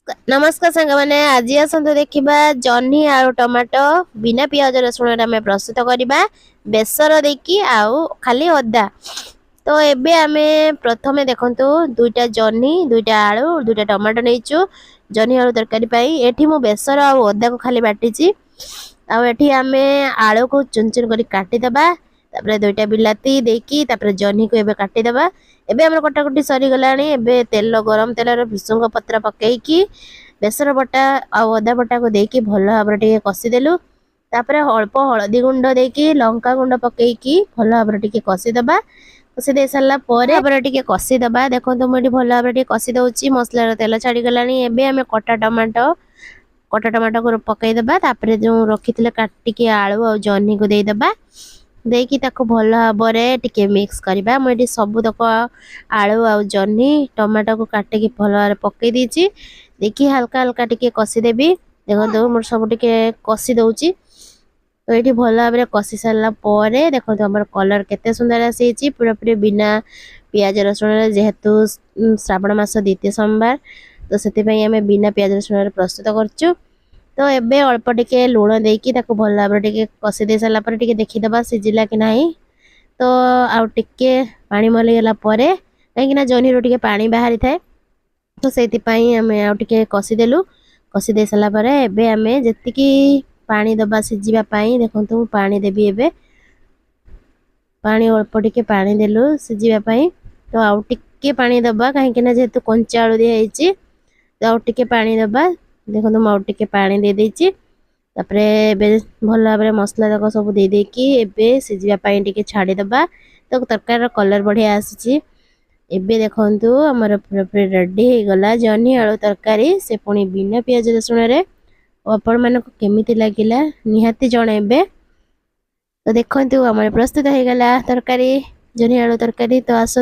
नमस्कार सांग मैंने आज आसतु देखा जह्नी आलू टमाटो बिना पियाज रसुण आम प्रस्तुत करवा बेसर देकी आउ खाली अदा। तो एबे आमे प्रथमे देखु दुईटा जह्नी दुईटा आलू दुईटा टमाटो नहीं जह्नी आलू तरकारी पाई एठी मु बेसर आ अदा को खाली बाटी आठी आमे आलू को चुन चुन कर काटिदबा तापर दुईटा बिलाती देकी तापर जह्नी को एबे काटिदबा। एबे हमर कटाकटी सरी गलानी। एबे तेल गरम तेल भृसंग पत्र पकईकी बेसर बटा आ अदा बटा को देकी भल भाव टे कषिदेलु। तापर अल्प हलदी गुंड देकी लंका गुंड पकईकी भल भाव टे कषिदबा। कषि दे सारा पर टे कषिदबा। देखो मुझे भल भाव टे कषि दउची मसलार तेल छाड़ी गलानी। एबे आमे कटा टमाटो को पकईदबा तापर जो रखिथिले काटिकी आलू आ जह्नी को देदबा देकी ताको भल भाव टिके मिक्स करबा। मुझे सब तक आलू आ जह्नी टमाटो को काटिकी भल भाव पकई दीची देखी हल्का हल्का टिके कषि देबी। देखो मोर सब टिके कषि दउची। तो ये भल भाव कषि सारा पर देखो हमर कलर केते सुंदर आसी पूरा पूरी बिना पियाज रसुण जेहेतु श्रावण मास द्वितीय सोमवार तो से बिना पियाज रसुण प्रस्तुत करचु। तो एबे अल्प टिके लुण देकी ताको भल भाव टिके कषि दे सारा पर टिके देखिदबा सिजिला कि नाही। तो आउ टिके पानी मलैगला परे कहीं जह्नी रो टिके पानी बाहरी थाए तो सेतिपाई आमे आउ टिके कषिदेलु। कषि दे सारा पर एबे आमे जेतिकी पानी दबा सिजिबा पाई देखंतु पानी देबी। एबे पानी अल्प टिके पानी देलु सिजिबा पाई। तो आउ टिके पानी दबा कहीं जेहेतु कंचा आलू दिया ହେଇची तो आउ टिके पानी दबा। देखंतु म आउ टिके पानी दे देची तापरे एबे भल भाव मसला तक सब दे देकी एबे सिजिबा पाई टिके छाड़ी दबा। तो तरकारी कलर बढ़िया आसी। एबे देखंतु हमर पूरा पूरी रेडी हो गला जह्नी आलू तरकारी से पुणी बिना पियाज रसुण रे। आपण मानको केमिति लागिला निहाती जणेबे। तो देखंतु हमर प्रस्तुत हो गला तरकारी जह्नी आलू तरकारी। तो आस